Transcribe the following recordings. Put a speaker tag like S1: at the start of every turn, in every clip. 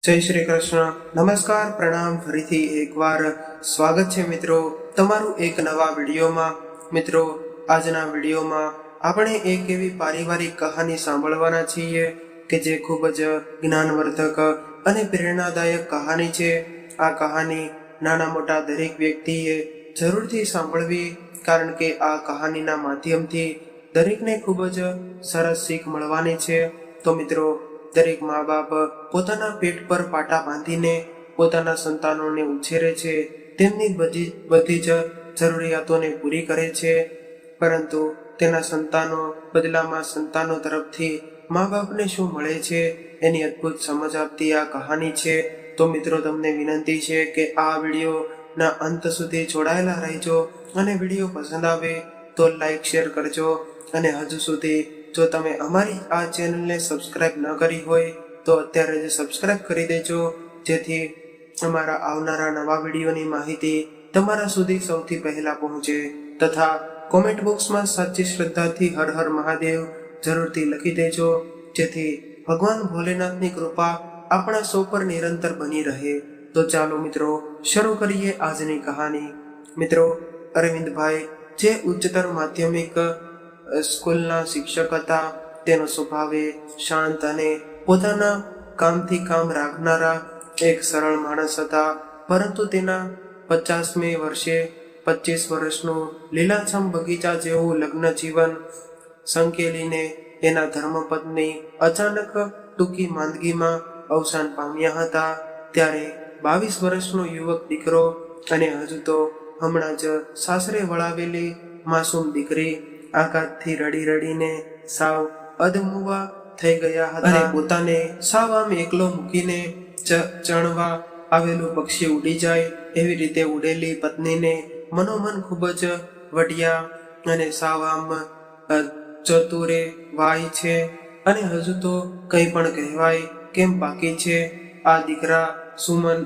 S1: જય શ્રી કૃષ્ણ. નમસ્કાર, પ્રણામ. ફરીથી એકવાર સ્વાગત છે મિત્રો તમારું એક નવા વિડીયોમાં. મિત્રો, આજના વિડીયોમાં આપણે એક એવી પારિવારિક કહાની સાંભળવાના છીએ કે જે ખૂબ જ જ્ઞાનવર્ધક અને પ્રેરણાદાયક કહાની છે. આ કહાની નાના મોટા દરેક વ્યક્તિએ જરૂરથી સાંભળવી, કારણ કે આ કહાનીના માધ્યમથી દરેકને ખૂબ જ સરસ શીખ મળવાની છે. તો મિત્રો, દરેક મા બાપ પોતાના પેટ પર પાટા બાંધીને પોતાના સંતાનોને ઉછેરે છે, તેમની બધી જ જરૂરિયાતોને પૂરી કરે છે, પરંતુ તેના સંતાનો બદલામાં સંતાનો તરફથી મા બાપને શું મળે છે એની અદ્ભુત સમજ આપતી આ કહાની છે. તો મિત્રો, તમને વિનંતી છે કે આ વિડીયોના અંત સુધી જોડાયેલા રહેજો, અને વિડીયો પસંદ આવે તો લાઈક શેર કરજો. અને હજુ સુધી જો તમે અમારી આ ચેનલને સબસ્ક્રાઇબ ન કરી હોય તો અત્યારે જ સબસ્ક્રાઇબ કરી દેજો, જેથી અમારા આવનારા નવા વિડીયોની માહિતી તમારા સુધી સૌથી પહેલા પહોંચે. તથા કોમેન્ટ બોક્સમાં સાચી શ્રદ્ધાથી હર હર મહાદેવ જરૂરથી લખી દેજો, જેથી ભગવાન ભોલેનાથની કૃપા આપણા સૌ પર નિરંતર બની રહે. તો ચાલો મિત્રો, શરૂ કરીએ આજની કહાની. મિત્રો, અરવિંદભાઈ જે ઉચ્ચતર માધ્યમિક સ્કૂલના શિક્ષક હતા, તેનો સ્વભાવે શાંત અને પોતાના કામથી કામ રાખનારા એક સરળ માણસ હતા. પરંતુ તેના 50મી વર્ષે 25 વર્ષનું લીલાછમ બગીચા જેવું લગ્ન જીવન સંકેલીને એના ધર્મપત્ની અચાનક ટૂંકી માંદગીમાં અવસાન પામ્યા હતા. ત્યારે 22 વર્ષનો યુવક દીકરો અને હજુ તો હમણાં જ સાસરે વળાવેલી માસૂમ દીકરી આઘાતથી રડી રડીને સાવ અધમુવા થઈ ગયા હતા. અને પોતાને સાવ આમ એકલો મૂકીને ચણવા આવેલું પક્ષી ઉડી જાય એવી રીતે ઉડેલી પત્નીને મનોમન ખૂબ જ વઢિયા અને સાવ આમ ચતુરે વાય છે, અને હજુ તો કંઈ પણ કહેવાય કેમ બાકી છે. આ દીકરા સુમન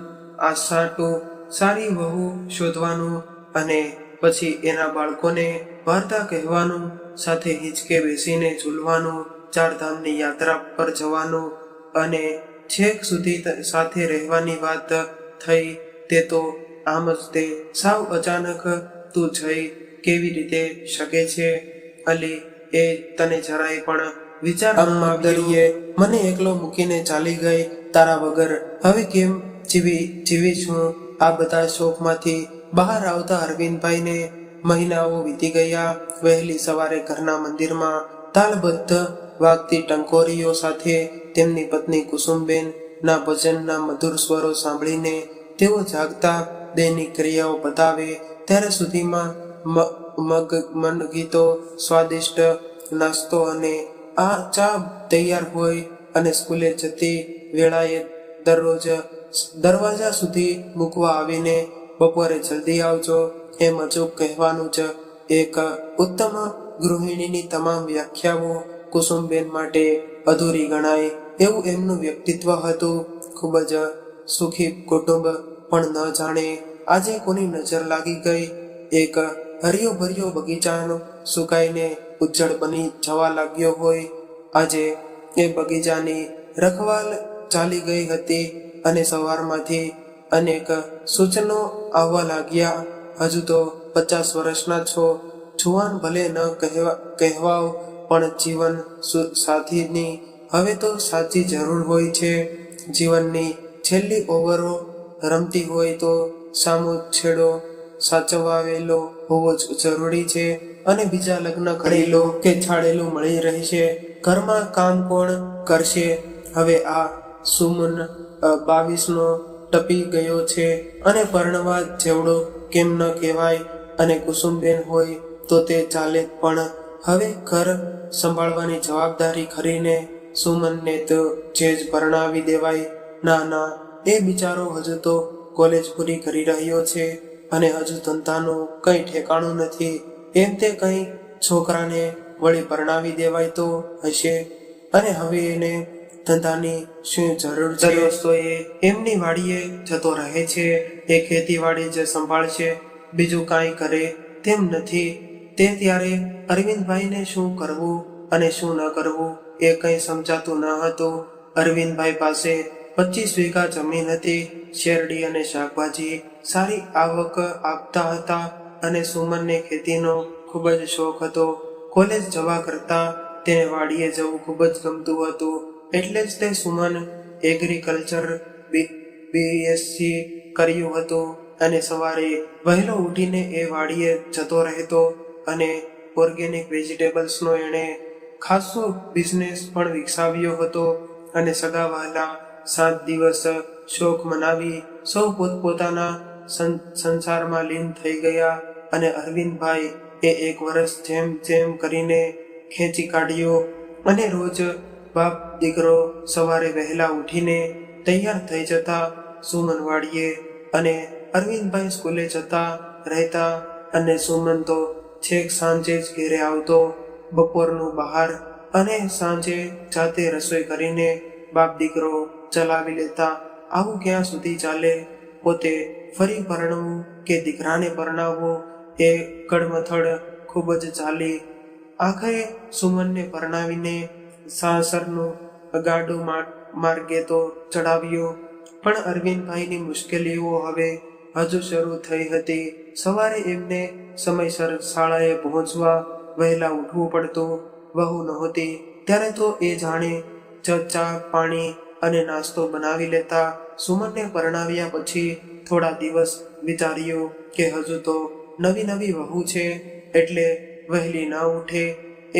S1: આશાટુ સારી વહુ શોધવાનું અને પછી એના બાળકોને વાર્તા કહેવાનું, સાથે હિંચકે બેસીને ઝૂલવાનું, ચારધામની યાત્રા પર જવાનું અને છેક સુધી સાથે રહેવાની વાત થઈ. તે તો આમ જ તે સાવ અચાનક તું જઈ કેવી રીતે શકે છે અલી? એ તને જરાય પણ વિચાર દરિયે મને એકલો મૂકીને ચાલી ગઈ તારા વગર. હવે કેમ જીવીશ હું? આ બધા શોકમાંથી બહાર આવતા અરવિંદભાઈને મહિનાઓ વીતી ગયા. વહેલી સવારે ઘરના મંદિરમાં તાલબદ્ધ વાગતી ટંકોરીઓ સાથે તેમની પત્ની કુસુમબેન ના ભજનના મધુર સ્વરો સાંભળીને તેઓ જાગતા દૈનિક ક્રિયાઓ બતાવે ત્યારે સુધીમાં મન ગીતો, સ્વાદિષ્ટ નાસ્તો અને આ ચા તૈયાર હોય, અને સ્કૂલે જતી વેળાએ દરરોજ દરવાજા સુધી મૂકવા આવીને બપોરે જલ્દી આવજો એમ અચૂક કહેવાનું જ એક ઉત્તમ ગૃહિણીની તમામ વ્યાખ્યાઓ કુસુમબેન માટે અધૂરી ગણાય એવું એમનું વ્યક્તિત્વ હતું. ખૂબ જ સુખી કુટુંબ, પણ ન જાણે આજે કોની નજર લાગી ગઈ. એક હરિયો ભર્યો બગીચાનો સુકાઈને ઉજ્જડ બની જવા લાગ્યો હોય. આજે એ બગીચાની રખવાલ ચાલી ગઈ હતી, અને સવારમાંથી અનેક સૂચનો આવવા લાગ્યા. હજુ તો 50 વર્ષના છો, જુવાન ભલે ન કહેવાઓ, પણ જીવન સાથીની હવે તો સાચી જરૂર હોય છે. જીવનની છેલ્લી ઓવરો રમતી હોય તો સામો છેડો સાચવાવેલો હોવો જ જરૂરી છે, અને બીજા લગ્ન કરેલો કે છાડેલું મળી રહેશે. ઘરમાં કામ કોણ કરશે? હવે આ સુમન 22નો ટપી ગયો છે, અને પરણવા જેવડો કેમ ન કહેવાય. અને કુસુમબેન હોય તો તે ચાલે, પણ હવે ઘર સંભાળવાની જવાબદારી ખરીને સુમનને તો જે જ પરણાવી દેવાય. ના, એ બિચારો હજુ તો કોલેજ પૂરી કરી રહ્યો છે, અને હજુ ધંધાનું કંઈ ઠેકાણું નથી. એમ તે કંઈ છોકરાને વળી પરણાવી દેવાય તો હશે, અને હવે એને ધંધાની શું જરૂર છે? તો એ એમની વાડીએ જતો રહે છે, એ ખેતીવાડી જ સંભાળશે, બીજું કાંઈ કરે તેમ નથી. તે ત્યારે અરવિંદભાઈને શું કરવું અને શું ન કરવું એ કંઈ સમજાતું ન હતું. અરવિંદભાઈ પાસે 25 વીઘા જમીન હતી. શેરડી અને શાકભાજી સારી આવક આપતા હતા અને સુમનને ખેતીનો ખૂબ જ શોખ હતો. કોલેજ જવા કરતાં તેને વાડીએ જવું ખૂબ જ ગમતું હતું. એટલે જ તે સુમન એગ્રીકલ્ચર બીએસસી કર્યું હતું અને સવારે વહેલો ઉઠીને એ વાડીએ જતો રહેતો અને ઓર્ગેનિક વેજીટેબલ્સનો એણે ખાસો બિઝનેસ પણ વિકસાવ્યો હતો. અને સગા વહાલા 7 દિવસ શોક મનાવી સૌ પોતપોતાના સંસારમાં લીન થઈ ગયા અને અરવિંદભાઈ એ 1 વર્ષ જેમ જેમ કરીને ખેંચી કાઢ્યો અને રોજ બાપ દીકરો સવારે વહેલા ઉઠીને તૈયાર થઈ જતા સુમન વાડીએ અને અરવિંદભાઈ સ્કૂલે જતા રહેતા અને સુમન તો છેક સાંજે જ ઘેરે આવતો. બપોરનું બહાર અને સાંજે જાતે રસોઈ કરીને બાપ દીકરો ચલાવી લેતા. આવું ક્યાં સુધી ચાલે? પોતે ફરી પરણવું કે દીકરાને પરણાવવો એ કડમથડ ખૂબ જ ચાલી. આખરે સુમનને પરણાવીને સાસરનું ગાડું માર્ગે તો ચડાવ્યો. પણ અરવિંદભાઈની મુશ્કેલીઓ હવે હજુ શરૂ થઈ હતી. સવારે એમને સમયસર શાળાએ પહોંચવા વહેલા ઉઠવું પડતું. વહુ નહોતી ત્યારે તો એ જાણે ચા પાણી અને નાસ્તો બનાવી લેતા. સુમનને પરણાવ્યા પછી થોડા દિવસ વિચાર્યું કે હજુ તો નવી વહુ છે એટલે વહેલી ના ઉઠે.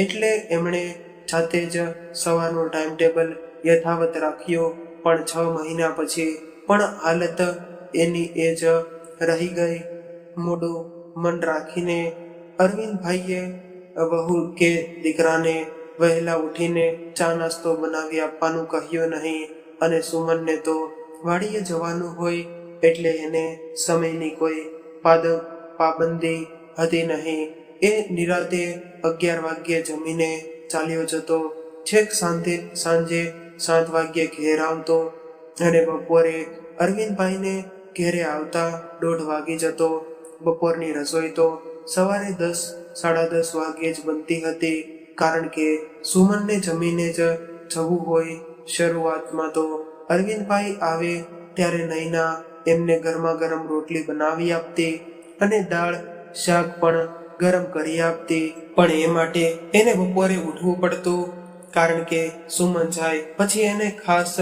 S1: એટલે એમણે જાતે જ સવારનું ટાઈમ ટેબલ યથાવત રાખ્યો. પણ 6 મહિના પછી પણ હાલત એની એ જ રહી ગઈ. મોડું મન રાખીને અરવિંદભાઈએ વહુ કે દીકરાને વહેલા ઉઠીને ચા નાસ્તો બનાવી આપવાનું કહ્યું નહીં. અને સુમનને તો વાડીએ જવાનું હોય એટલે એને સમયની કોઈ પાબંદી હતી નહીં. એ નિરાતે 11 વાગ્યે જમીને ચાલ્યો જતો. છેક સાંજે 7 વાગ્યે ઘેર આવતો અને બપોરે અરવિંદભાઈને ઘેરે આવતા 1:30 વાગી જતો. બપોરની રસોઈ તો સવારે 10 સાડા 10 વાગ્યે જ બનતી હતી, કારણ કે સુમનને જમીને જ જવું હોય. શરૂઆતમાં તો અરવિંદભાઈ આવે ત્યારે નૈના એમને ગરમા ગરમ રોટલી બનાવી આપતી અને દાળ શાક પણ ગરમ કરી આપતી. પણ એ માટે એને બપોરે ઉઠવું પડતું, કારણ કે સુમન જાય પછી એને ખાસ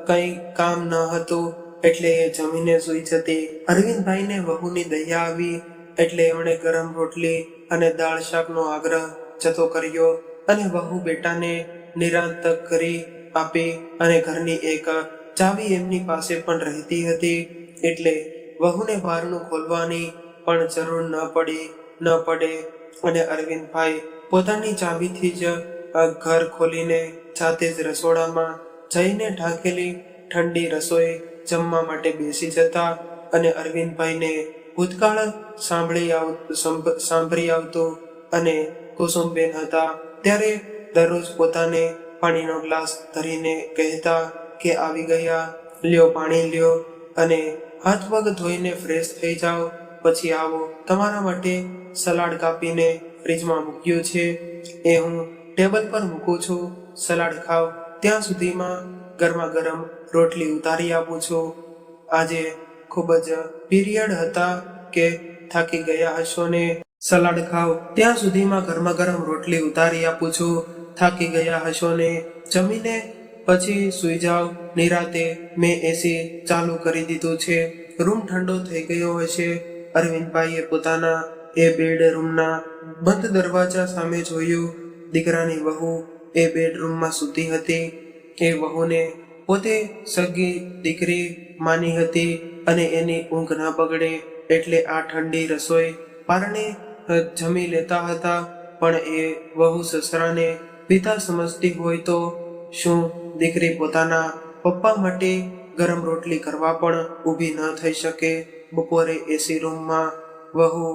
S1: કંઈ કામ ન હતું એટલે એ જમીને સૂઈ જતી. અરવિંદભાઈને વહુની દયા આવી એટલે એમણે ગરમ રોટલી અને દાળ શાકનો આગ્રહ જતો કર્યો અને વહુ બેટાને નિરાંત કરી આપી. અને ઘરની એક ચાવી એમની પાસે પણ રહેતી હતી એટલે વહુને બારણું ખોલવાની પણ જરૂર ન પડે. અને અરવિંદભાઈ પોતાની ચાવીથી જ ઘર ખોલીને જાતે જ રસોડામાં જઈને ઢાંકેલી ઠંડી રસોઈ જમવા માટે બેસી જતા. અને અરવિંદભાઈને ભૂતકાળ સાંભળી આવતું. અને કુસુમબેન હતા ત્યારે દરરોજ પોતાને પાણીનો ગ્લાસ ધરીને કહેતા કે આવી ગયા, લ્યો પાણી લ્યો અને હાથ પગ ધોઈને ફ્રેશ થઈ જાઓ, પછી આવો, તમારા માટે સલાડ કાપીને ફ્રીજમાં મૂક્યું છે, એ હું ટેબલ પર મૂકું છું, સલાડ ખાવ ત્યાં સુધીમાં ગરમા ગરમ રોટલી ઉતારી આપું છું. આજે ખૂબ જ પીરિયડ હતા કે થાકી ગયા હશો ને, સલાડ ખાવ ત્યાં સુધીમાં ગરમા ગરમ રોટલી ઉતારી આપું છું, થાકી ગયા હશો ને, જમીને પછી સૂઈ જાઓ નિરાતે, મેં એસી ચાલુ કરી દીધું છે, રૂમ ઠંડો થઈ ગયો હશે. અરવિંદભાઈએ પોતાના એ બેડરૂમના બંધ દરવાજા સામે જોયું. દીકરાની વહુ એ બેડરૂમમાં સૂતી હતી. એ વહુને પોતે સગી દીકરી માની હતી અને એની ઊંઘ ના બગડે એટલે આ ઠંડી રસોઈ પારણે જમી લેતા હતા. પણ એ વહુ સસરાને પિતા સમજતી હોય તો શું દીકરી પોતાના પપ્પા માટે ગરમ રોટલી કરવા પણ ઊભી ન થઈ શકે? બપોરે એસી રૂમમાં વહુ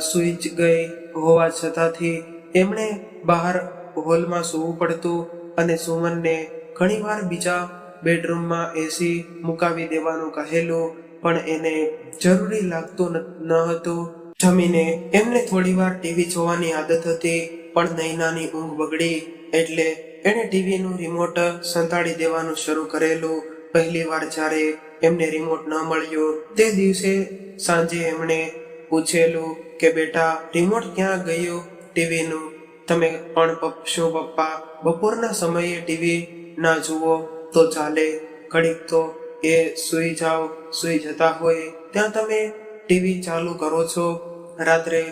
S1: સૂઈ જ ગઈ હોવા છતાંથી એમણે બહાર હોલમાં સૂવું પડતું અને સુમનને ઘણીવાર બીજા બેડરૂમમાં એસી મુકાવી દેવાનું કહેલું, પણ એને જરૂરી લાગતું ન હતું. જમીને એમને થોડીવાર ટીવી જોવાની આદત હતી, પણ નૈનાની ઊંઘ બગડી એટલે એણે ટીવીનું રિમોટ સંતાડી દેવાનું શરૂ કરેલું પહેલી વાર જ્યારે એમને રિમોટ ન મળ્યો તે દિવસે સાંજે એમણે પૂછેલું કે બેટા રિમોટ ક્યાં ગયું ટીવીનું? તમે પણ શું પપ્પા બપોરના સમયે ટીવી ના જુઓ તો ચાલે, ઘડીક તો એ સૂઈ જતા હોય ત્યાં તમે ટીવી ચાલુ કરો છો, રાત્રે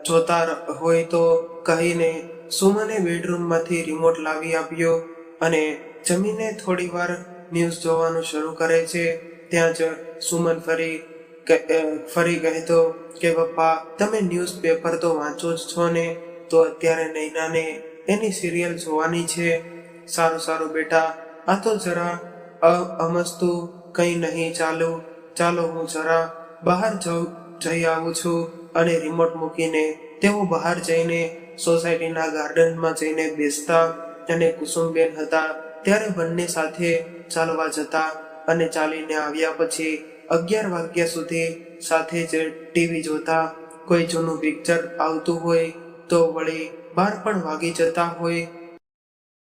S1: જોતા હોય તો કહીને સુમને બેડરૂમમાંથી રિમોટ લાવી આપ્યો અને જમીને થોડી વાર ન્યૂઝ જોવાનું શરૂ કરે છે. ત્યાં જ સુમન ફરી કહેતો કે પપ્પા તમે ન્યૂઝ પેપર તો વાંચો જ છો ને, તો અત્યારે નૈનાને એની સિરિયલ જોવાની છે. સારું બેટા, આ તો જરા અમસ્તું કંઈ નહીં, ચાલો હું જરા બહાર જઈ આવું છું. અને રિમોટ મૂકીને તેઓ બહાર જઈને સોસાયટીના ગાર્ડનમાં જઈને બેસતા અને કુસુમબેન હતા ત્યારે બંને સાથે ચાલવા જતા અને ચાલીને આવ્યા પછી 11 વાગ્યા સુધી સાથે જ ટીવી જોતા. કોઈ જૂનું પિક્ચર આવતું હોય તો વળી 12 પણ વાગી જતા હોય.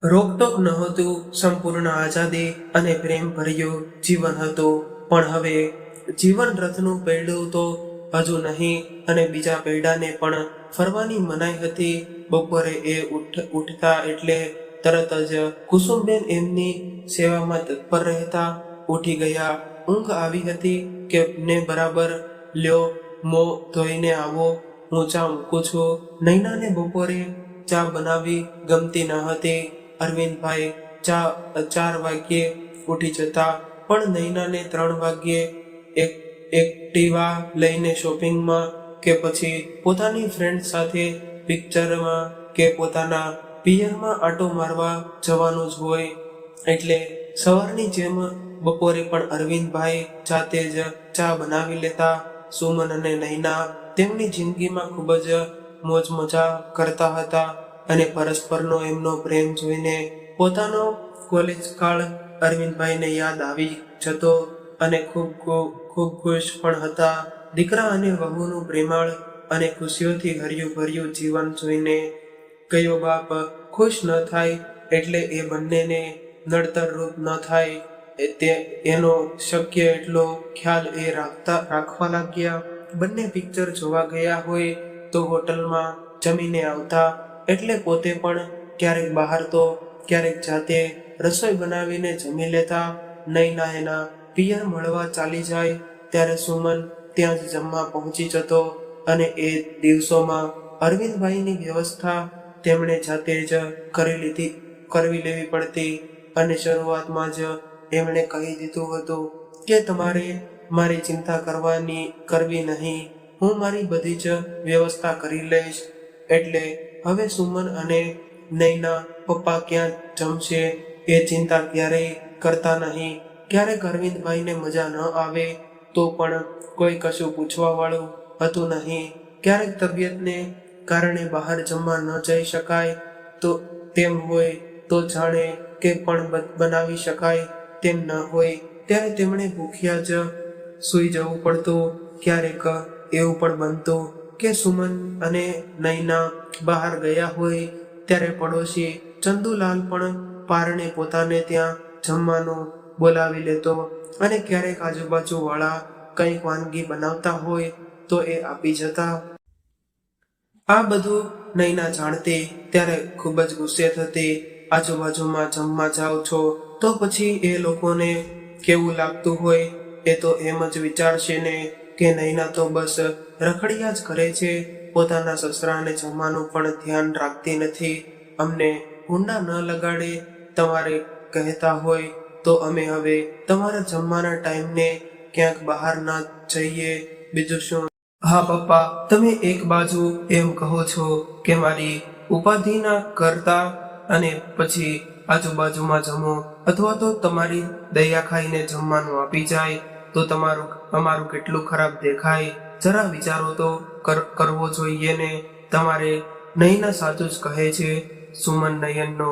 S1: રોકટોક નહોતું, સંપૂર્ણ આઝાદી અને પ્રેમ ભર્યું જીવન હતું. પણ હવે જીવન રથનું પૈડું તો હજુ નહીં અને બીજા પૈડાને પણ ફરવાની મનાઈ હતી. બપોરે એ ઉઠતા એટલે તરત જ કુસુમબેન એમની સેવામાં તત્પર રહેતા. ઉઠી ગયા, ઊંઘ આવી હતી કે ને બરાબર, લ્યો મોં ધોઈને આવો, હું ચા મૂકું છું. નૈનાને બપોરે ચા બનાવી ગમતી ન હતી. અરવિંદભાઈ 4 વાગ્યે ઉઠી જતા પણ નૈનાને 3 વાગ્યે એક્ટિવા લઈને શોપિંગમાં કે પછી પોતાની ફ્રેન્ડ સાથે પિક્ચરમાં કે પોતાના પિયરમાં આંટો મારવા જવાનું જ હોય. એટલે સવારની જેમ બપોરે પણ અરવિંદભાઈ જાતે જ ચા બનાવી લેતા. સુમન અને નૈના તેમની જિંદગીમાં ખૂબ જ મોજ મજા કરતા હતા અને પરસ્પરનો એમનો પ્રેમ જોઈને પોતાનો કોલેજ કાળ અરવિંદભાઈને યાદ આવી જતો અને ખૂબ ખુશ પણ હતા. દીકરા અને વહુનું પ્રેમાળ અને ખુશીઓથી હર્યું ભર્યું જીવન જોઈને કયો બાપ ખુશ ન થાય, એટલે એ બંનેને નડતર રૂપ ન થાય એનો શક્ય એટલો ખ્યાલ એ રાખવા લાગ્યા. બંને પિક્ચર જોવા ગયા હોય તો હોટલમાં જમીને આવતા, એટલે પોતે પણ ક્યારેક બહાર તો ક્યારેક જાતે રસોઈ બનાવીને જમી લેતા. નૈના એના પિયર મળવા ચાલી જાય ત્યારે સુમન ત્યાં જ જમવા પહોંચી જતો અને એ દિવસોમાં અરવિંદભાઈની વ્યવસ્થા તેમણે જાતે જ કરવી લેવી પડતી અને શરૂઆતમાં જ એમણે કહી દીધું હતું કે તમારે મારી ચિંતા કરવી નહીં, હું મારી બધી જ વ્યવસ્થા કરી લઈશ. એટલે હવે સુમન અને નૈના પપ્પા ક્યાં જમશે એ ચિંતા ક્યારેય કરતા નહીં. ક્યારેક અરવિંદભાઈને મજા ન આવે તો પણ કોઈ કશું પૂછવા વાળું હતું નહીં. ક્યારેક તબિયતને કારણે બહાર જમવા ન જઈ શકાય તો તેમ હોય તો જાણે કે પણ બનાવી શકાય તેમ ન હોય ત્યારે તેમણે ભૂખ્યા જ સૂઈ જવું પડતું. ક્યારેક એવું પણ બનતું કે સુમન અને નૈના બહાર ગયા હોય ત્યારે પડોશી ચંદુલાલ પણ પારણે પોતાને ત્યાં જમવાનું બોલાવી લેતો અને ક્યારેક આજુબાજુ વાળા કંઈક વાનગી બનાવતા હોય તો એ આપી જતા. આ બધું નૈના જાણતી ત્યારે ખૂબ જ ગુસ્સે થતી. આજુબાજુમાં જમવા જાઓ છો તો પછી એ લોકોને કેવું લાગતું હોય એ તો એમ જ વિચારશે ને કે નૈના તો બસ રખડિયા જ કરે છે, પોતાના સસરાને જમવાનું પણ ધ્યાન રાખતી નથી. અમને ઊંડા ન લગાડે, તમારે કહેતા હોય તો અમે હવે તમારા જમવાના ટાઈમને ક્યાંક બહાર ના જઈએ, બીજું શું. હા પપ્પા, તમે એક બાજુ એમ કહો છો કે મારી ઉપાધિ ના કરતા અને પછી આજુબાજુમાં જમો, અથવા તો તમારી દયા ખાઈને જમવાનું આપી જાય તો અમારું કેટલું ખરાબ દેખાય. જરા વિચારો તો કરવો જોઈએ ને. તમારે નૈના સાચું જ કહે છે. સુમન નયનનો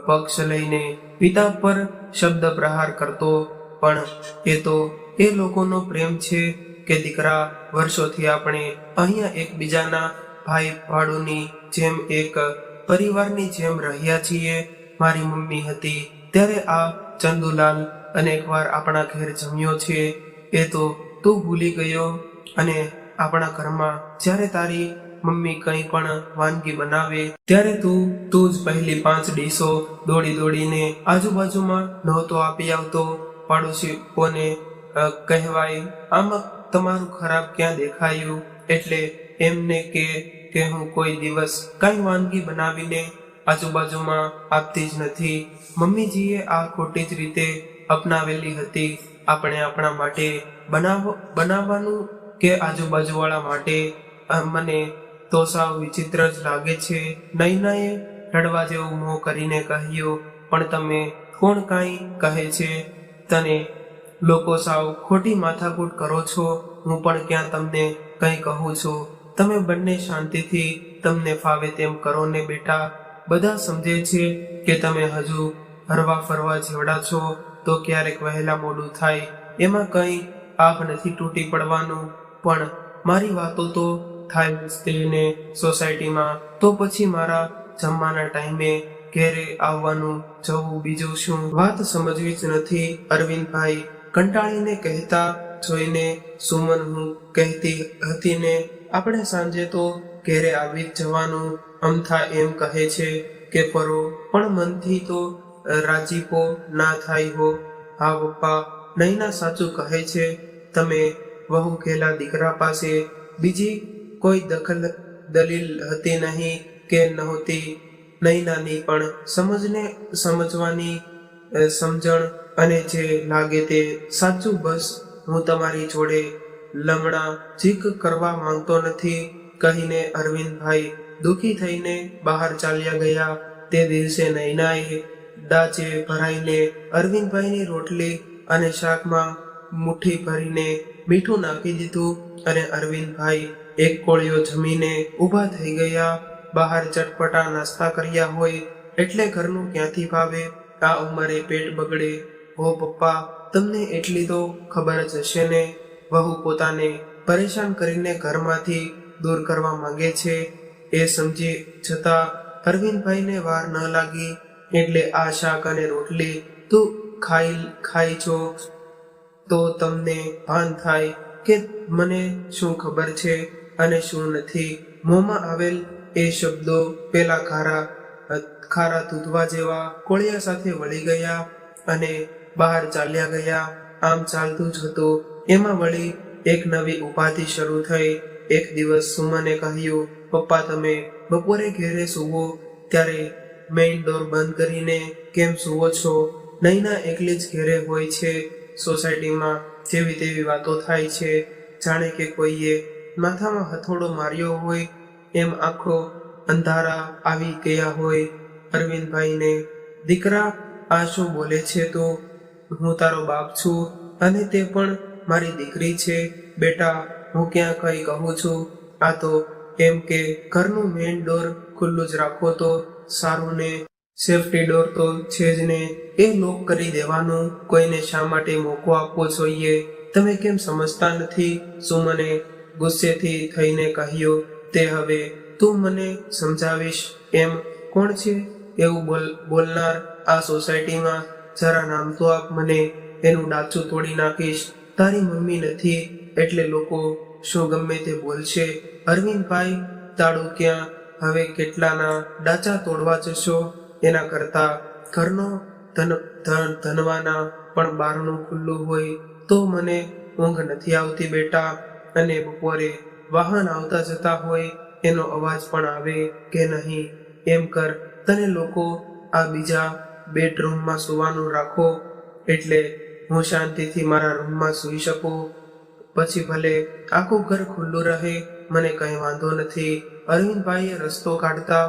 S1: પક્ષ લઈને પિતા પર શબ્દ પ્રહાર કરતો, પણ એ તો એ લોકોનો પ્રેમ છે કે દીકરા, વર્ષોથી આપણે અહીંયા એકબીજાના ભાઈ ભાડુની જેમ એક પરિવારની જેમ રહ્યા છીએ. મારી મમ્મી હતી ત્યારે આ ચંદુલાલ અનેકવાર આપણા ઘેર જમ્યો છે એ તો તું ભૂલી ગયો, અને આપણા ઘરમાં જ્યારે તારી મમ્મી કંઈ પણ વાનગી બનાવે ત્યારે તું જ પહેલી 5 ડીશો દોડી દોડીને આજુબાજુમાં નહોતો આપી આવતો. પાડોશીઓને કહેવાય આમાં તમારું ખરાબ ક્યાં દેખાયું, એટલે એમને કે હું કોઈ દિવસ કાંઈ વાનગી બનાવીને આજુબાજુમાં આપતી જ નથી. મમ્મીજીએ આ ખોટી જ રીતે અપનાવેલી હતી. આપણે આપણા માટે બનાવવાનું કે આજુબાજુવાળા માટે. મને તો સાવ વિચિત્ર જ લાગે છે. નૈનાએ રડવા જેવું મોં કરીને કહ્યું, પણ તમે કોણ કાંઈ કહે છે? તને લોકો સાવ ખોટી માથાકૂટ કરો છો. હું પણ ક્યાં તમને કંઈ કહું છું? તમે બંને શાંતિથી તમને ફાવે તેમ કરો ને બેટા. બધા સમજે છે કે તમે હજુ હરવા ફરવા જેવડા છો, તો ક્યારેક વહેલા મોડું થાય એમાં કંઈ આભ નથી તૂટી પડવાનું. પણ મારી વાતો તો થાય જ તેને સોસાયટીમાં, તો પછી મારા જમવાના ટાઈમે ઘેરે આવવાનું જવું બીજું શું? વાત સમજવી જ નથી અરવિંદભાઈ કંટાળીને કહેતા જોઈને. સુમન હું કહેતી હતી ને, આપણે સાંજે તો ઘેરે આવી જ જવાનું. અમથા એમ કહે છે કે ફરો, પણ મનથી તો રાજીપો ના થાય હો. હા પપ્પા, નૈના સાચું કહે છે. તમે વહુ ખેલા દીકરા પાસે બીજી કોઈ દલીલ હતી નહીં કે નહોતી. નૈનાની પણ સમજવાની સમજણ, અને જે લાગે તે સાચું. બસ હું તમારી જોડે લમણા ચીક કરવા માંગતો નથી કહીને અરવિંદભાઈ દુઃખી થઈને બહાર ચાલ્યા ગયા. તે દિવસે નૈનાએ ડાચે ભરાઈને અરવિંદભાઈની રોટલી અને શાકમાં મુઠ્ઠી ભરીને મીઠું નાખી દીધું, અને અરવિંદભાઈ એક કોળિયો જમીને ઊભા થઈ ગયા. બહાર ચટપટા નાસ્તા કર્યા હોય એટલે ઘરનું ક્યાંથી ભાવે? આ ઉંમરે પેટ બગડે. હો પપ્પા, તમને એટલી તો ખબર જ હશે ને. વહુ પોતાને પરેશાન કરીને ઘરમાંથી દૂર કરવા માંગે છે. એ સમજી છતાં અરવિંદભાઈને વાર ન લાગી. એટલે આ શાક અને રોટલી તું ખાઈ છો તો તમને ભાન થાય કે મને શું ખબર છે અને શું નથી. મોંમાં આવેલ એ શબ્દો પેલા ખારા તૂતવા જેવા કોળિયા સાથે વળી ગયા અને બહાર ચાલ્યા ગયા. આમ ચાલતું જ હતું એમાં વળી એક નવી ઉપાધિ શરૂ થઈ. એક દિવસ સુમને કહ્યું, પપ્પા તમે બપોરે ઘેરે સૂવો ત્યારે મેઇન ડોર બંધ કરીને કેમ સૂવો છો? નૈના એકલી જ ઘેરે હોય છે. સોસાયટીમાં જેવી તેવી વાતો થાય છે, જાણે કે કોઈએ માથામાં હથોડો માર્યો હોય એમ આખો અંધારા આવી ગયા હોય. અરવિંદભાઈને, દીકરા આ શું બોલે છે તું? હું તારો બાપ છું અને તે પણ મારી દીકરી છે. બેટા હું ક્યાં કઈ કહું છું? આ તો એમ કે ઘરનું મેઇન ડોર ખુલ્લું જ રાખો તો સારું ને. સેફટી ડોર તો છે જ ને, એ લોક કરી દેવાનું. કોઈને શા માટે મોકો આપવો જોઈએ? તમે કેમ સમજતા નથી? સુમને ગુસ્સેથી થઈને કહ્યું. તે હવે તું મને સમજાવીશ એમ? કોણ છે એવું બોલનાર આ સોસાયટીમાં? જરા નામ તો આપ મને, એનું ડાચું તોડી નાખીશ. તારી મમ્મી નથી એટલે લોકો શું ગમે તે બોલશે. અરવિંદભાઈ તાળું ક્યાં? હવે કેટલાના ડાચા તોડવા જશો? એના કરતા ઘરનો ધનવાના પણ બારણું ખુલ્લું હોય તો મને ઊંઘ નથી આવતી બેટા. અને બપોરે વાહન આવતા જતા હોય એનો અવાજ પણ આવે કે નહીં? એમ કર, તને લોકો આ બીજા બેડરૂમમાં સૂવાનું રાખો એટલે હું શાંતિથી મારા રૂમમાં સૂઈ શકું. પછી ભલે આખું ઘર ખુલ્લું રહે, મને કંઈ વાંધો નથી. અરવિંદભાઈએ રસ્તો કાઢતા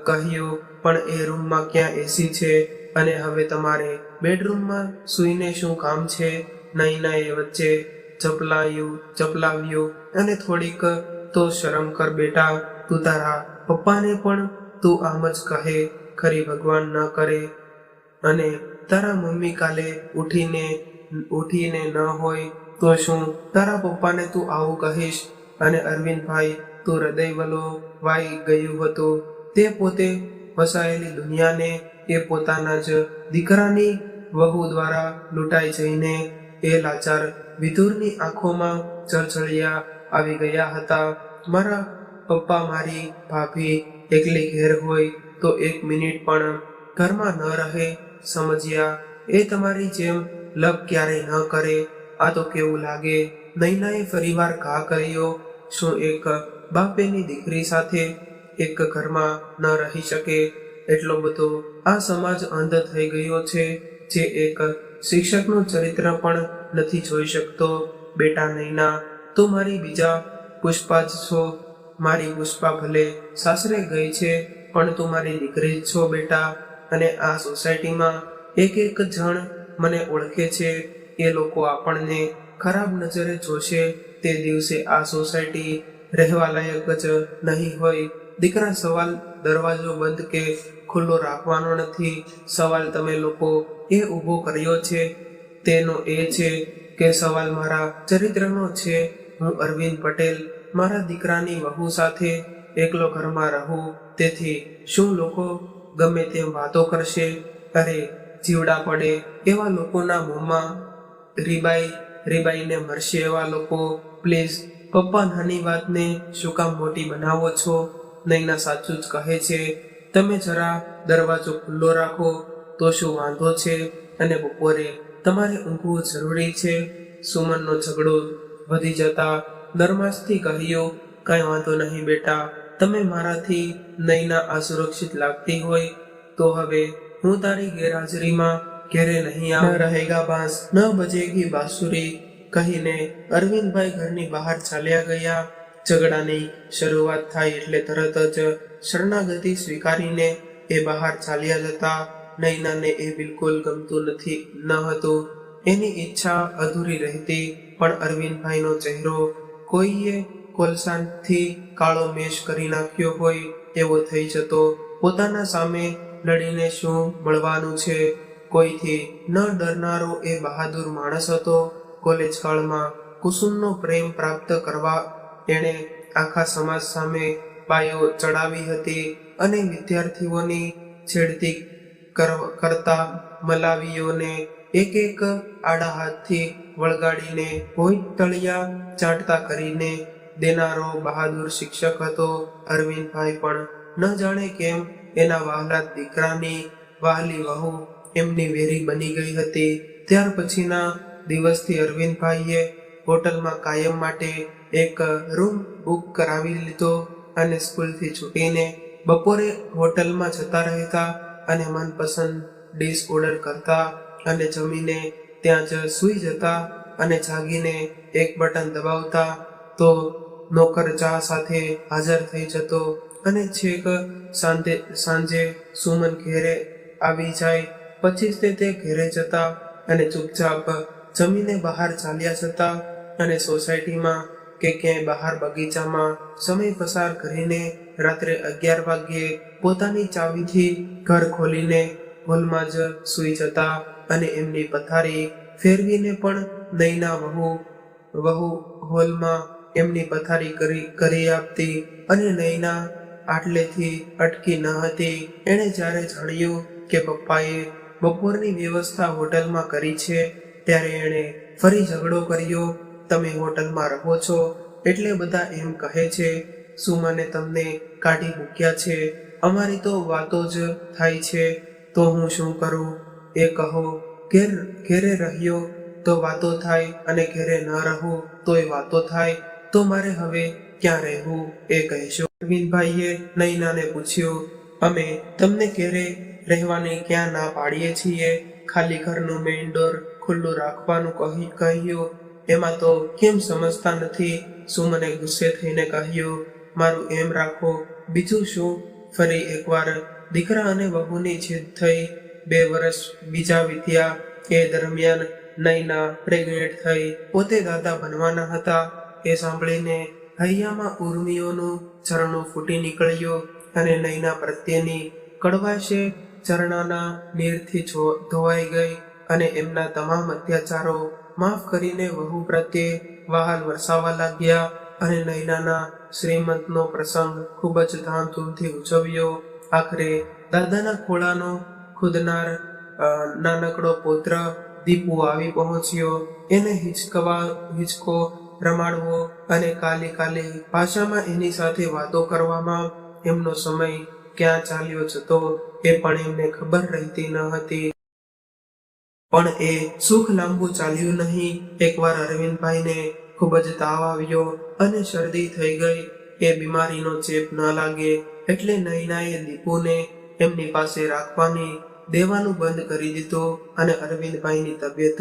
S1: કહ્યું, પણ એ રૂમમાં ક્યાં એસી છે? અને હવે તમારે બેડરૂમમાં સૂઈને શું કામ છે? નૈનાએ વચ્ચે ચપલાવ્યું અને થોડીક તો શરમ કર બેટા. તું તારા પપ્પાને પણ તું આમ જ કહે, ખરી ભગવાન ન કરે અને તારા મમ્મી કાલે ઉઠીને ન હોય તો શું તારા પપ્પાને તું આવું કહીશ? અને અરવિંદભાઈ તું હૃદય વલોવાઈ ગયું હતું. તે પોતે વસાયેલી દુનિયાને એ પોતાના જ દીકરાની વહુ દ્વારા લૂંટાઈ જઈને એ લાચાર વિધુરની આંખોમાં જળજળિયા આવી ગયા હતા. મારા પપ્પા મારી ભાભી એકલી ઘેર હોય તો 1 મિનિટ પણ ઘરમાં ન રહે, સમજ્યા? એ તમારી જેમ લપ ક્યારેય ન કરે. આ તો કેવું લાગે? નૈનાએ ફરીવાર ઘા કર્યો. શું એક બાપેની દીકરી સાથે એક ઘરમાં ન રહી શકે? એટલો બધો આ સમાજ અંધ થઈ ગયો છે જે એક શિક્ષકનું ચરિત્ર પણ નથી જોઈ શકતો. બેટા નૈના, તું મારી બીજા પુષ્પા જ છો. મારી પુષ્પા ભલે સાસરે ગઈ છે પણ તું મારી દીકરી જ છો બેટા. અને આ સોસાયટીમાં એક જણ મને ઓળખે છે. એ લોકો આપણને ખરાબ નજરે જોશે તે દિવસે આ સોસાયટી રહેવા લાયક જ નહીં હોય. દીકરા, સવાલ દરવાજો બંધ કે ખુલ્લો રાખવાનો નથી. સવાલ તમે લોકો એ ઊભો કર્યો છે તેનો એ છે કે સવાલ મારા ચરિત્રનો છે. હું અરવિંદ પટેલ મારા દીકરાની વહુ સાથે એકલો ઘરમાં રહું. તેથી શું લોકો ગમે તેમ વાતો કરશે? અરે જીવડા પડે એવા લોકોના મોંમાં રીબાઈને મરશે એવા લોકો. પ્લીઝ પપ્પા, નાની વાતને શું કામ મોટી બનાવો છો? નૈના સાચું જ કહે છે. તમે જરા દરવાજો ખુલ્લો રાખો તો શું વાંધો છે? અને બપોરે તમારે ઊંઘવું જરૂરી છે. સુમનનો ઝઘડો વધી જતા નરમાશથી કહ્યું, કાંઈ વાંધો નહીં બેટા, તમે મારાથી નૈના અસુરક્ષિત લાગતી હોય તો હવે હું તારી ગેરહાજરીમાં ઘેરે નહીં આવું. રહેગા બાંસ ન બજેગી બાંસુરી કહીને અરવિંદભાઈ ઘરની બહાર ચાલ્યા ગયા. ઝઘડાની શરૂઆત થાય એટલે તરત જ શરણાગતિ સ્વીકારીને એ બહાર ચાલ્યા જતા. નૈનાને એ બિલકુલ ગમતું ન હતું. એની ઈચ્છા અધૂરી રહેતી. પણ અરવિંદભાઈનો ચહેરો કોઈએ કોલસાથી કાળો મેશ કરી નાખ્યો હોય એવો થઈ જતો. પોતાના સામે લડીને શું મળવાનું છે? કોઈથી ન ડરનારો એ બહાદુર માણસ હતો. કોલેજ કાળમાં કુસુમનો પ્રેમ પ્રાપ્ત કરવા એણે આખા સમાજ સામે પાયો ચડાવી હતી અને વિદ્યાર્થીઓની છેડતી કરતા મલાવીઓને એક આડા હાથથી વળગાડીને ભોંય તળિયા ચાટતા કરીને દેનારો બહાદુર શિક્ષક હતો અરવિંદભાઈ. પણ ન જાણે કેમ એના વહાલા દીકરાની વહાલી વહુ એમની વેરી બની ગઈ હતી. ત્યાર પછીના દિવસથી અરવિંદભાઈએ હોટલમાં કાયમ માટે એક રૂમ બુક કરાવી લીધો અને સ્કૂલથી છૂટીને બપોરે હોટલમાં જતા રહેતા અને મનપસંદ ડીશ ઓર્ડર કરતા અને જમીને ત્યાં જ સૂઈ જતા અને જાગીને એક બટન દબાવતા તો નોકર ચા સાથે હાજર થઈ જતો અને છેક સાંજે સુમન ઘેરે આવી જાય પછી તે ઘેરે જતા અને ચૂપચાપ જમીને બહાર ચાલ્યા જતા અને સોસાયટીમાં કે ક્યાંય બહાર બગીચામાં સમય પસાર કરીને રાત્રે 11 વાગ્યે પોતાની ચાવીથી ઘર ખોલીને હોલમાં જ સૂઈ જતા અને એમની પથારી ફેરવીને પણ નૈના વહુ હોલમાં એમની પથારી કરી આપતી અને નૈના આટલેથી અટકી ન હતી. એણે જ્યારે જાણ્યું કે પપ્પાએ બપોરની વ્યવસ્થા હોટલમાં કરી છે ત્યારે એણે ફરી ઝઘડો કર્યો. તમે હોટલમાં રહો છો એટલે બધા એમ કહે છે સુમને તમને કાઢી મૂક્યા છે. અમારી તો વાતો જ થાય છે તો હું શું કરું એ કહો. ઘેરે રહ્યો તો વાતો થાય અને ઘેરે ન રહું તોય વાતો થાય. તો મારે હવે ક્યાં રહેવું એ કહેશો? અરવિંદભાઈએ નૈનાને પૂછ્યું, અમે તમને ઘેરે રહેવાની ક્યાં ના પાડીએ છીએ? ખાલી ઘરનું મેઇન ડોર ખુલ્લું રાખવાનું કહ્યું. એમાં તો કેમ સમજતા નથી? સુમને ગુસ્સે થઈને કહ્યું, મારું એમ રાખો, બીજું શું? ફરી એકવાર દીકરા અને વહુની જીદ થઈ. 2 વર્ષ બીજા વીત્યા. એ દરમિયાન નૈના પ્રેગ્નેન્ટ થઈ પોતે દાદા બનવાના હતા. એ સાંભળીને હૈયામાં ઉર્મિઓનું ઝરણું ફૂટી નીકળ્યું અને નૈના પ્રત્યેની કડવાશે ઝરણાના નીરથી ધોવાઈ ગઈ અને એમના તમામ અત્યાચારો માફ કરીને વહુ પ્રત્યે વહાલ વરસાવવા લાગ્યા અને નૈનાના શ્રીમંતનો પ્રસંગ ખૂબ જ ધામધૂમથી ઉજવ્યો. આખરે દાદાના ખોળાનો ખુદનાર નાનકડો પુત્ર દીપુ આવી પહોંચ્યો. એને હિંચકો રમાડવો અને કાલી ભાષામાં એની સાથે વાતો કરવામાં એમનો સમય ક્યાં ચાલ્યો જતો એ પણ એમને ખબર રહેતી ન હતી. પણ એ સુખ લાંબુ ચાલ્યું નહીં. એકવાર અરવિંદભાઈને ખૂબ જ તાવ આવ્યો અને શરદી થઈ ગઈ. એ બીમારીનો ચેપ ન લાગે એટલે નૈનાએ દીપુને એમની પાસે રાખવાની દેવાનું બંધ કરી દીધું અને અરવિંદભાઈની તબિયત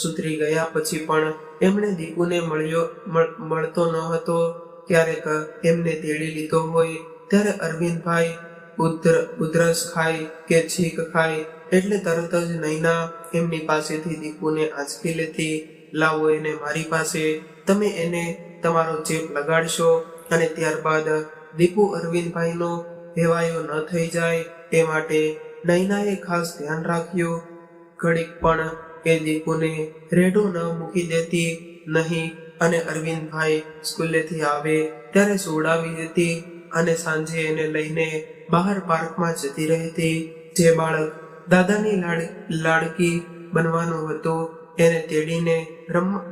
S1: સુધરી ગયા પછી પણ એમણે દીપુને મળતો ન હતો. ક્યારેક એમને તેડી લીધો હોય ત્યારે અરવિંદભાઈ ઉધરસ ખાય કે છીંક ખાય એટલે તરત જ નૈના એમની પાસેથી દીપુને આંચકી લેતી. લાવો એને મારી પાસે, તમે એને તમારો ચેપ લગાડશો અને ત્યારબાદ દીપુ અરવિંદભાઈનો હેવાયો ન થઈ જાય એ માટે નૈનાએ ખાસ ધ્યાન રાખ્યું. ઘડીક પણ એ દીપુને રેડો ન મૂકી દેતી નહીં અને અરવિંદભાઈ સ્કૂલેથી આવે ત્યારે સોડાવી દેતી અને સાંજે એને લઈને બહાર પાર્કમાં જતી રહેતી. જે બાળક દાદાની લાડકી બનવાનું હતું એને તેડીને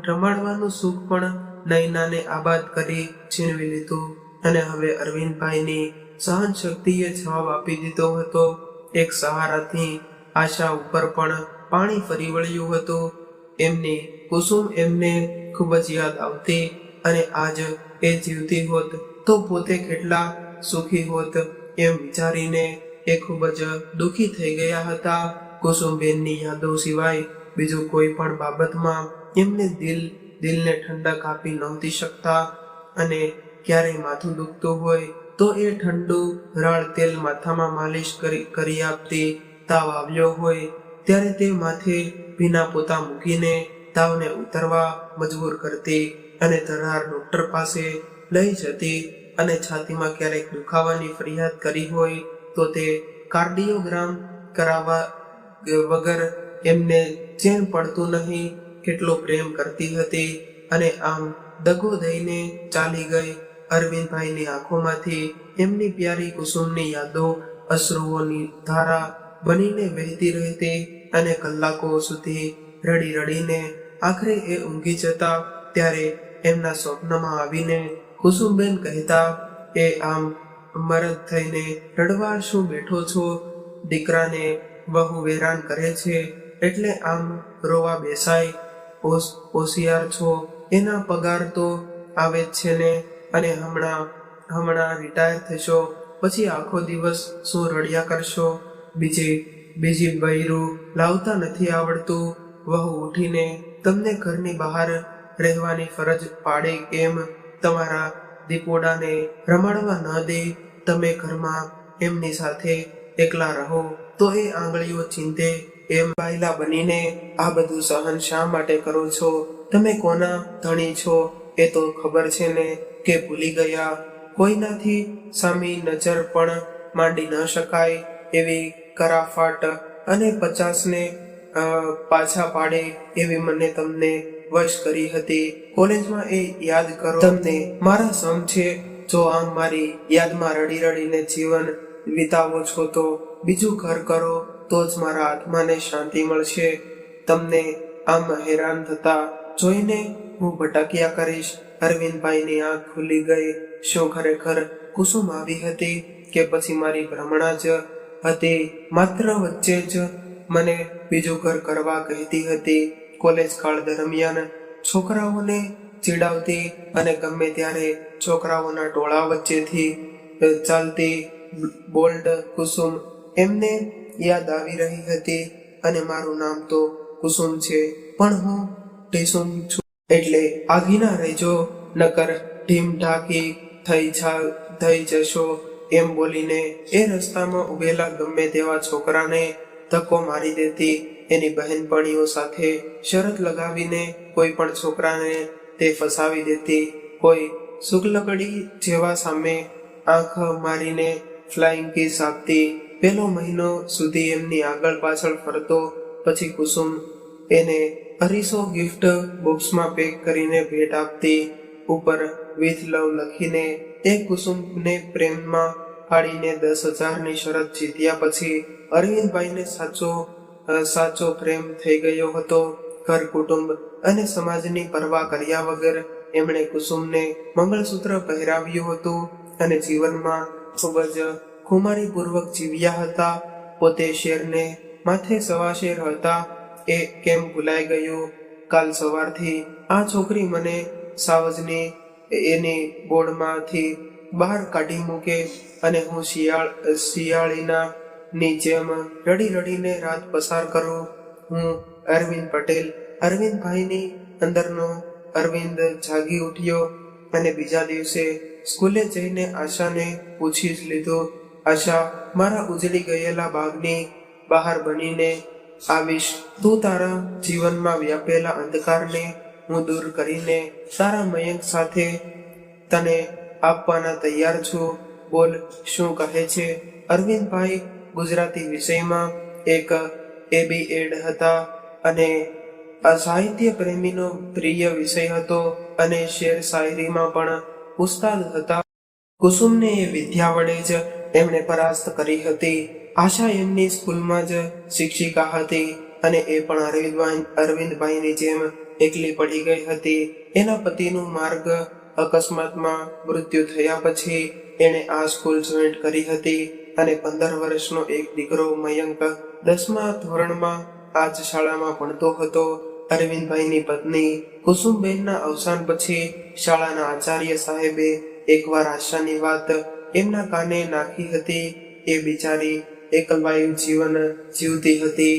S1: રમાડવાનું સુખ પણ નૈનાને આબાદ કરી છીનવી લીધું અને હવે અરવિંદભાઈની સહન શક્તિએ જવાબ આપી દીધો હતો. એક સહારાથી આશા ઉપર પણ પાણી ફરી વળ્યું હતું. એમની કુસુમ એમને ખૂબ જ યાદ આવતી અને આજ એ જીવતી હોત તો પોતે કેટલા સુખી હોત એમ વિચારીને એ ખૂબ જ દુઃખી થઈ ગયા હતા. કુસુમબેનની યાદો સિવાય બીજું કોઈ પણ બાબતમાં એમને દિલને ઠંડક આપી નહોતી શકતા અને ક્યારેય માથું દુખતું હોય તો એ ઠંડુ રાળ તેલ માથામાં માલિશ કરી આપતી. તાવ આવ્યો હોય ત્યારે તે માથે ભીના પોતા મૂકીને તાવને ઉતરવા મજબૂર કરતી અને ધરાર ડોક્ટર પાસે લઈ જતી અને છાતીમાં ક્યારેક દુખાવાની ફરિયાદ કરી હોય તો તે કાર્ડિયોગ્રામ કરાવવા વગર એમને ચેન પડતું નહીં કેટલો પ્રેમ કરતી હતી અને આમ દગો દઈને ચાલી ગઈ. અરવિંદભાઈની આંખોમાંથી એમની પ્યારી કુસુમની યાદો અશ્રુઓની ધારા બનીને વહેતી રહેતી અને કલાકો સુધી રડીને આખરે એ ઊંઘી જતા ત્યારે એમના સ્વપ્નમાં આવીને કુસુમબેન કહેતા, એ આમ મરદ થઈને રડવા શું બેઠો છો? દીકરાને બહુ વેરાન કરે છે એટલે આમ રોવા બેસાય. હોશિયાર છો, એના પગાર તો આવે જ છે ને અને હમણાં રિટાયર થશો પછી આખો દિવસ શું રડ્યા કરશો? બીજી બૈરું લાવતા નથી આવડતું. વહુ ઉઠીને તમને ઘરની બહાર રહેવાની ફરજ પાડે કેમ? તમારા દીપોડાને રમાડવા ન દે, તમે ઘરમાં એમની સાથે એકલા રહો તો એ આંગળીઓ ચીંધે એમ બાયલા બનીને આ બધું સહન શા માટે કરો છો? તમે કોના ધણી છો એ તો ખબર છે ને કે ભૂલી ગયા? કોઈનાથી સામી નજર પણ માંડી ન શકાય એવી કરાફાટ અને 50ને પાછા પાડે એવી મને તમને વશ કરી હતી. કોલેજમાં એ યાદ કરો, તમને મારા સમ છે. જો આમ મારી યાદમાં રડીને જીવન વિતાવો છો તો બીજું ઘર કરો તો જ મારા આત્માને શાંતિ મળશે. તમને આમ હેરાન થતા જોઈને હું ભટક્યા કરીશ. અરવિંદભાઈની આંખ ખુલી ગઈ. શું ખરેખર કુસુમ આવી હતી કે પછી મારી ભ્રમણા જ હતી? માત્ર વચ્ચે જ મને બીજું ઘર કરવા કહેતી હતી. કોલેજ કાળ દરમિયાન છોકરાઓને ચીડાવતી અને ગમે ત્યારે છોકરાઓના ટોળા વચ્ચેથી ચાલતી બોલ્ડ કુસુમ એમને યાદ આવી રહી હતી. અને મારું નામ તો કુસુમ છે પણ હું ટીસુમ છું એટલે આગીના રહેજો, નકર ઢીમ ઢાકી થઈ જશો એમ બોલીને એ રસ્તામાં ઉભેલા ગમે તેવા છોકરાને ધક્કો મારી દેતી. એની બહેનપણીઓ સાથે શરત લગાવીને કોઈ પણ છોકરાને તે ફસાવી દેતી. કોઈ શુક્લકડી જેવા સામે આંખ મારીને ફ્લાઇંગ કિસ આપતી. પહેલો મહિનો સુધી એમની આગળ પાછળ ફરતો. પછી કુસુમ એને અરીસો ગિફ્ટ બોક્સમાં પેક કરીને ભેટ આપતી. ઉપર વિથ લવ લખીને એ કુસુમને પ્રેમમાં પાડીને 10,000ની શરત જીત્યા પછી અરવિંદભાઈને સાચો સાચો પ્રેમ થઈ ગયો હતો. ઘર કુટુંબ અને સમાજની પરવા કર્યા વગર એમણે કુસુમને મંગળસૂત્ર પહેરાવ્યું હતું અને જીવનમાં ખૂબ જ ખુમારીપૂર્વક જીવ્યા હતા. પોતે શેરને માથે સવા શેર હતા એ કેમ ભૂલાઈ ગયું. કાલ સવારથી આ છોકરી મને સાવજની એની બોર્ડમાંથી બહાર કાઢી મૂકે અને હું શિયાળીના ની જેમ રડી રડીને રાત પસાર કરું. હું અરવિંદ પટેલ. અરવિંદભાઈની અંદરનો અરવિંદ જાગી ઉઠ્યો અને બીજા દિવસે સ્કૂલે જઈને આશાને પૂછી જ લીધું, આશા, મારા ઉજળી ગયેલા બાગની બહાર બનીને આવીશ. તું તારા જીવનમાં વ્યાપેલા અંધકારને હું દૂર કરીને તારા મયંક સાથે તને આપવાના તૈયાર છું. બોલ, શું કહે છે? અરવિંદભાઈ ગુજરાતી વિષયમાં એક એબીએડ હતા અને આ સાહિત્ય પ્રેમીનો પ્રિય વિષય હતો અને શેર શાયરીમાં પણ ઉસ્તાદ હતા. કુસુમને એ વિદ્યા વડે જ એમણે પરાસ્ત કરી હતી. આશા એમની સ્કૂલમાં જ શિક્ષિકા હતી અને એ પણ અરવિંદભાઈની જેમ એકલી પડી ગઈ હતી. એના પતિનું માર્ગ અકસ્માતમાં મૃત્યુ થયા પછી એણે આ સ્કૂલ જોઈન્ટ કરી હતી અને 15 વર્ષનો એક દીકરો મયંક 10મા ધોરણમાં આ જ શાળામાં ભણતો હતો. અરવિંદભાઈની પત્ની કુસુમબેનના અવસાન પછી શાળાના આચાર્ય સાહેબે એકવાર આશાની વાત એમના કાને નાખી હતી. એ બિચારી એકલવાયુ જીવન જીવતી હતી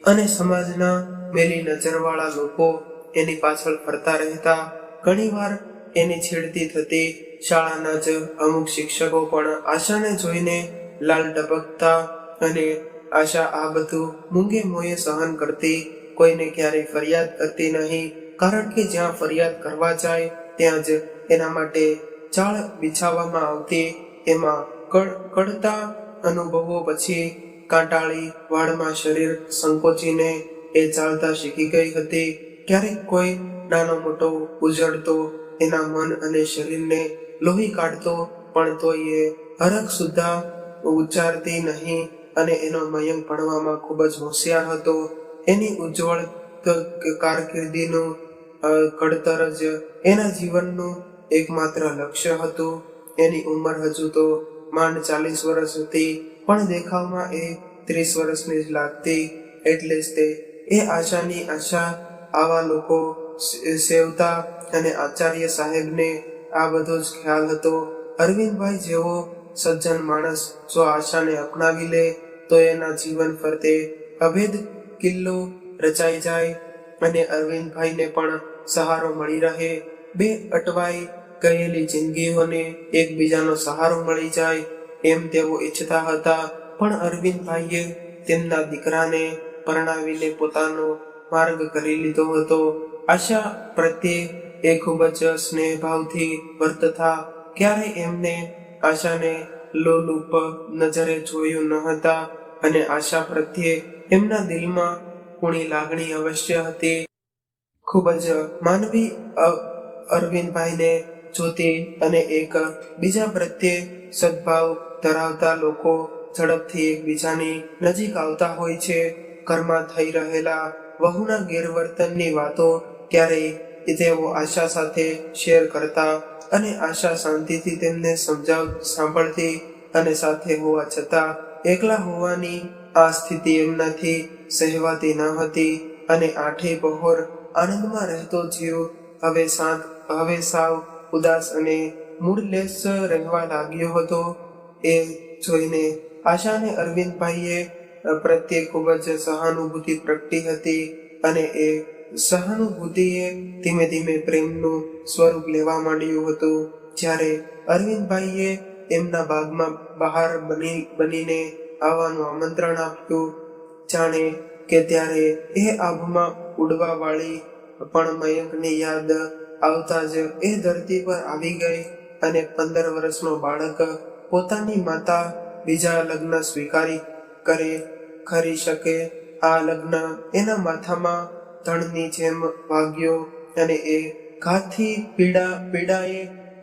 S1: અને સમાજના મેલી નજરવાળા લોકો એની પાછળ ફરતા રહેતા. ઘણીવાર એની છેડતી થતી. શાળાના જ અમુક શિક્ષકો પણ આશાને જોઈને લાલ ટપકતા અને આશા આ બધું મૂંગે મોયે સહન કરતી. કોઈને ક્યારેય ફરિયાદ કરતી નહીં, કારણ કે જ્યાં ફરિયાદ કરવા જાય ત્યાં જ એના માટે ચાળ બિછાવવામાં આવતી. એમાં કડતા અનુભવો પછી કાંટાળી વાળમાં શરીર સંકોચીને એ ચાલતા શીખી ગઈ હતી. ક્યારેક કોઈ નાનો મોટો ઉજળતો એના મન અને શરીરને લોહી કાઢતો, પણ તોય એ હરખ સુદ્ધા ઉચ્ચારતી નહીં અને એનો મયંક ભણવામાં ખૂબ જ હોશિયાર હતો. એની ઉજ્જવળ કારકિર્દીનું ઘડતર જ એના જીવનનું એકમાત્ર લક્ષ્ય હતું. એની ઉંમર હજુ તો માંડ 40 વર્ષ હતી, પણ દેખાવમાં એ 30 વર્ષની જ લાગતી. એટલે જ તે એ આશાની આશા આવા લોકો સેવતા અને આચાર્ય સાહેબને આ બધો જ ખ્યાલ હતો. અરવિંદભાઈ જેવો સજ્જન માણસ જો આશાને અપનાવી લે તો એના જીવન ફરતે અભેદ કિલ્લો રચાઈ જાય અને અરવિંદભાઈને પણ સહારો મળી રહે. બે અટવાઈ ગયેલી જિંદગીઓને એકબીજાનો સહારો મળી જાય એમ તેઓ ઈચ્છતા હતા. પણ અરવિંદભાઈએ તેમના દીકરાને પરણાવીને પોતાનો માર્ગ કરી લીધો હતો. આશા પ્રત્યે એ ખૂબ જ સ્નેહભાવથી વર્તતા. ક્યારે એમને આશાને લોલુપ નજરે જોયું ન હતા અને આશા પ્રત્યે એમના દિલમાં કુણી લાગણી અવશ્ય હતી. ખૂબ જ માનવી અરવિંદભાઈને જોતી અને એક બીજા પ્રત્યે સદભાવ ધરાવતા લોકો ઝડપથી એકબીજાની નજીક આવતા હોય છે. ઘરમાં થઈ રહેલા વહુના ગેરવર્તનની વાતો ક્યારેય તેઓ આશા સાથે શેર કરતા અને આશા શાંતિથી તેમને સાંભળતી અને સાથે હોવા છતાં એકલા હોવાની આ સ્થિતિ એમનાથી સહેવાતી ન હતી અને આઠે પહોર આનંદમાં રહેતો જીવ હવે સાવ ઉદાસ અને મૂળલેસ રહેવા લાગ્યો હતો. એ જોઈને આશાને અરવિંદભાઈએ પ્રત્યે ખૂબ જ સહાનુભૂતિ પ્રગટી હતી અને એ સહાનુભૂતિએ ધીમે ધીમે પ્રેમનું સ્વરૂપ લેવા માંડ્યું હતું. જ્યારે અરવિંદભાઈએ એમના બાગમાં બહાર બનીને આવવાનું આમંત્રણ આપ્યું, જાણે કે ત્યારે એ આભમાં ઉડવા વાળી પણ મયંકની યાદ આવતા જ એ ધરતી પર આવી ગઈ અને 15 વર્ષનો બાળક પોતાની માતા બીજા લગ્ન સ્વીકારી કરી શકે. આ લગ્ન એના માથામાં ધણની જેમ વાગ્યો અને એ ઘાથી પીડાએ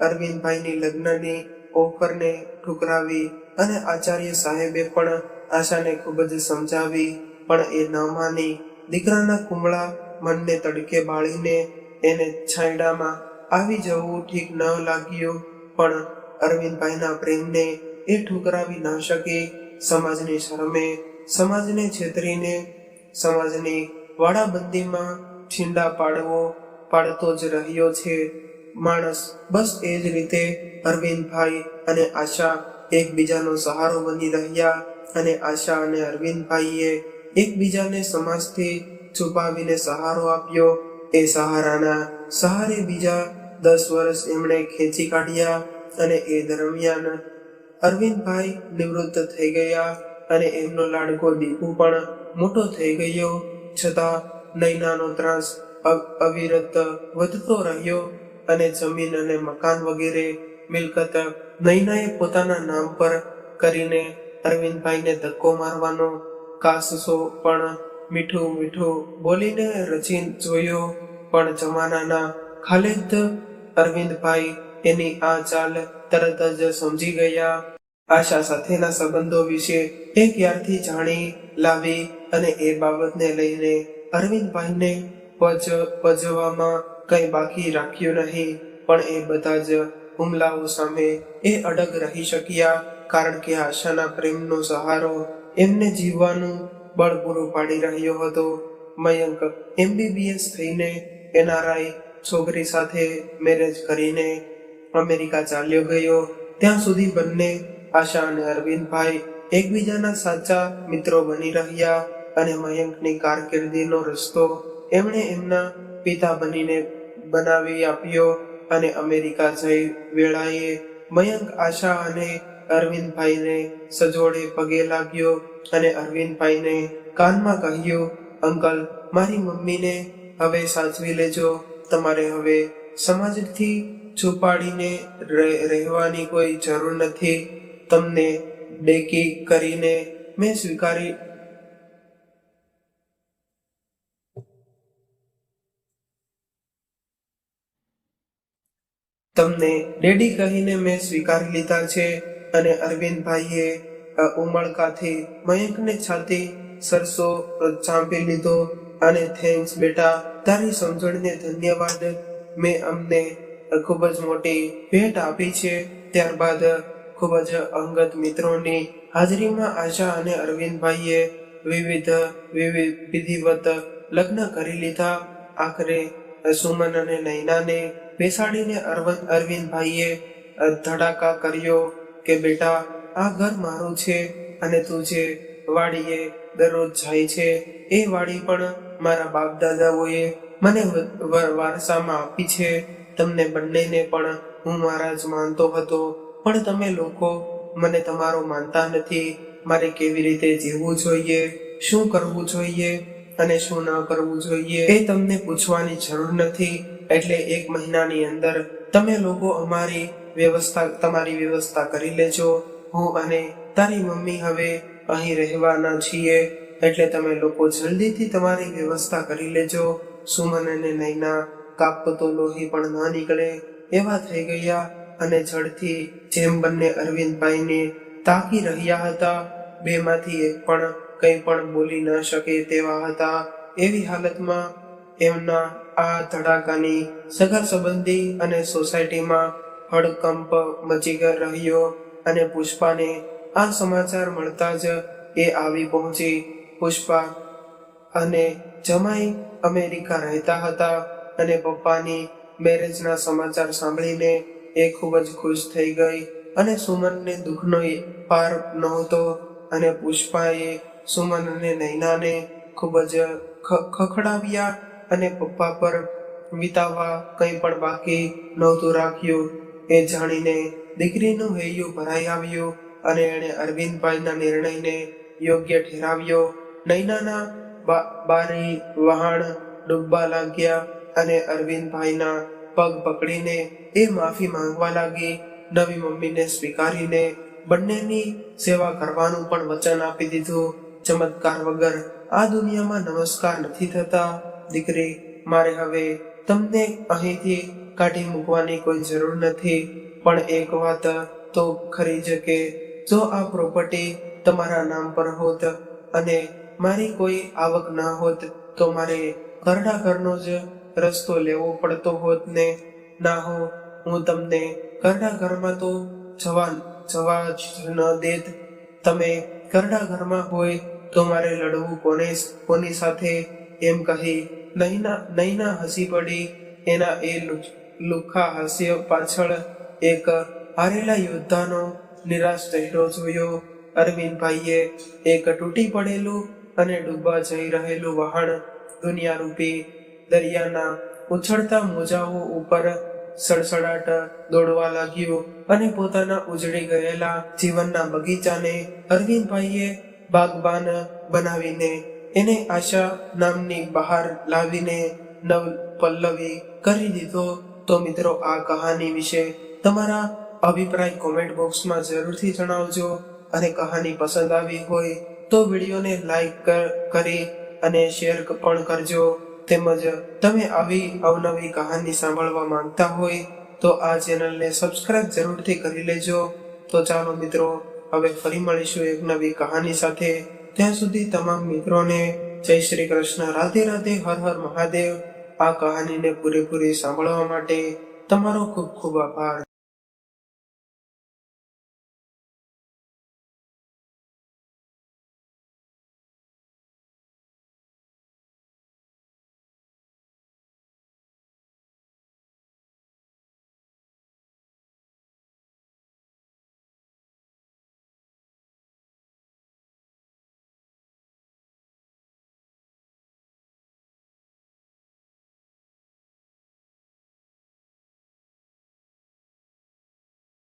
S1: અરવિંદભાઈની લગ્નની ઓફરને ઠુકરાવી અને આચાર્ય સાહેબે પણ આશાને ખૂબ જ સમજાવી. પણ એ ન માની. દીકરાના કુમળા મનને તડકે બાળીને એને છાંયડામાં આવી જવું ઠીક ન લાગ્યું, પણ અરવિંદભાઈના પ્રેમને એ ઠુકરાવી ન શકી. સમાજની શરમે, સમાજને છેતરીને, સમાજની વાડાબંધીમાં છીંડા પાડતો જ રહ્યો છે માણસ. બસ એ જ રીતે અરવિંદભાઈ અને આશા એકબીજાનો સહારો બની રહ્યા, અને આશા અને અરવિંદભાઈએ એકબીજાને સમાજથી છુપાવીને સહારો આપ્યો. એ સહારાના સહારે બીજા 10 વર્ષ એમણે ખેંચી કાઢ્યા, અને એ દરમિયાન અરવિંદભાઈ નિવૃત્ત થઈ ગયા અને એમનો લાડકો દીપુ પણ મોટો થઈ ગયો. છતાં નૈનાનો ત્રાસ અવિરત વધતો રહ્યો, અને જમીન અને મકાન વગેરે મિલકત નૈનાએ પોતાના નામ પર કરીને અરવિંદભાઈને ધક્કો મારવાનો કાસસો પણ મીઠું મીઠું બોલીને રચી જોયો. પણ જમાનાના ખાલિદ અરવિંદભાઈ એની આ ચાલ તરત જ સમજી ગયા. આશા સાથેના સંબંધો વિશે એ ક્યારથી જાણી લાવી, અને એ બાબતને લઈને અરવિંદભાઈને પજવામાં કંઈ બાકી રાખ્યું નહીં. પણ એ બધા જ હુમલાઓ સામે એ અડગ રહી શક્યા, કારણ કે આશાના પ્રેમનો સહારો એમને જીવવાનું બળ પૂરું પાડી રહ્યો હતો. મયંક MBBS થઈને NRI છોકરી સાથે મેરેજ કરીને અમેરિકા ચાલ્યો ગયો. ત્યાં સુધી બંને આશા અને અરવિંદભાઈ એકબીજાના સાચા મિત્રો બની રહ્યા, અને મયંકની કારકિર્દીનો રસ્તો એમણે એમના પિતા બનીને બનાવી આપ્યો. અને અમેરિકા જઈ વેળાએ મયંક આશા અને અરવિંદભાઈને સજોડે પગે લાગ્યો, અને અરવિંદભાઈને કાનમાં કહ્યું, અંકલ, મારી મમ્મીને હવે સાચવી લેજો. તમારે હવે સમાજથી છુપાડીને રહેવાની કોઈ જરૂર નથી. તમને ડેકી કરીને મેં સ્વીકારી તમને ડેડી કહીને મેં સ્વીકારી લીધા છે. અને અરવિંદભાઈએ ઉમળકાથી મયંકને છાતી સરસો ચાંપી લીધો, અને થેન્ક્સ બેટા, તારી સમજણને ધન્યવાદ. મેં અમને ખૂબ જ મોટી ભેટ આપી છે. ત્યારબાદ ખૂબ જ અંગત મિત્રોની હાજરીમાં આશા અને અરવિંદભાઈએ વિધિવત લગ્ન કરી લીધા. આખરે સુમન અને નૈનાને બેસાડીને અરવિંદભાઈએ ધડાકા કર્યો કે બેટા, આ ઘર મારું છે, અને તું જે વાડીએ દરરોજ જાય છે એ વાડી પણ મારા બાપ દાદાઓએ મને વારસામાં આપી છે. તમને બંનેને પણ હું મારા જ માનતો હતો, પણ તમે લોકો મને તમારો માનતા નથી. મારે કેવી રીતે જીવવું જોઈએ, શું કરવું જોઈએ અને શું ન કરવું જોઈએ એ તમને પૂછવાની જરૂર નથી. એટલે 1 મહિનાની અંદર તમે લોકો તમારી વ્યવસ્થા કરી લેજો. હું અને તારી મમ્મી હવે અહીં રહેવાના છીએ, એટલે તમે લોકો જલ્દીથી તમારી વ્યવસ્થા કરી લેજો. સુમન અને નૈના કાપતો લોહી પણ ન નીકળે એવા થઈ ગયા, અને જડથી જેમ બંને અરવિંદભાઈને તાકી રહ્યા હતા. બેમાંથી એક પણ કંઈ પણ બોલી ન શકે તેવા હતા. એવી હાલતમાં એમના આ ધડાકાની સગા સંબંધી અને સોસાયટીમાં હડકંપ મચી રહ્યો, અને પુષ્પાને આ સમાચાર મળતા જ એ આવી પહોંચી. પુષ્પા અને જમાઈ અમેરિકા રહેતા હતા, અને પપ્પાની મેરેજના સમાચાર સાંભળીને એ ખૂબ જ ખુશ થઈ ગઈ, અને સુમનને દુઃખનો પાર નહોતો. અને પુષ્પાએ સુમન અને નૈનાને ખૂબ જ ખખડાવ્યા, અને પપ્પા પર વિતાવવા કંઈ પણ બાકી નહોતું રાખ્યું. એ જાણીને દીકરીનું હૈયું ભરાઈ આવ્યું, અને એણે અરવિંદભાઈના નિર્ણયને યોગ્ય ઠેરાવ્યો. નૈનાના બારી વહાણ ડૂબવા લાગ્યા, અને અરવિંદભાઈના પગ પકડીને એ માફી માંગવા લાગી. નવી મમ્મીને સ્વીકારીને બંનેની સેવા કરવાનું પણ વચન આપી દીધું. ચમત્કાર વગર આ દુનિયામાં નમસ્કાર નથી થતા. દીકરી, મારે હવે તમને અહીંથી કાઢી મૂકવાની કોઈ જરૂર નથી, પણ એક વાત તો ખરી જ કે જો આ પ્રોપર્ટી તમારા નામ પર હોત અને મારી કોઈ આવક ના હોત તો મારે ઘરડા ઘરનો જ રસ્તો લેવો પડતો હોત ને. ના હો, હું તમને ઘરડા ઘરમાં તો જવા જ ન દેત. તમે ઘરડા ઘરમાં હોય તો મારે લડવું કોની સાથે, એમ કહી નૈના હસી પડી. એના એ લુખ્ખા હાસ્ય પાછળ એક હારેલા યોદ્ધાનો નિરાશ ચહેરો જોયો. અરવિંદભાઈએ એક તૂટી પડેલું અને ડૂબવા જઈ રહેલું વહાણ દુનિયારૂપી દરિયાના ઉછળતા મોજાઓ ઉપર સડસડાટ દોડવા લાગ્યું અને પોતાના ઉજળી ગયેલા જીવનના બગીચાને અરવિંદભાઈએ બાગબાન બનાવીને એને આશા નામની બહાર લાવીને નવ પલ્લવી કરી દીધો. તો મિત્રો, આ કહાની વિશે તમારા અભિપ્રાય કોમેન્ટ બોક્સમાં જરૂરથી જણાવજો. અને કહાની પસંદ આવી હોય તો વિડીયોને લાઈક કરી અને શેર પણ કરજો. તેમજ તમે આવી અવનવી કહાની સાંભળવા માંગતા હોય તો આ ચેનલને સબસ્ક્રાઇબ જરૂરથી કરી લેજો. તો ચાલો મિત્રો, હવે ફરી મળીશું એક નવી કહાની સાથે. ત્યાં સુધી તમામ મિત્રોને જય શ્રી કૃષ્ણ, રાધે રાધે, હર હર મહાદેવ. આ કહાનીને પૂરેપૂરી સાંભળવા માટે તમારો ખૂબ ખૂબ આભાર.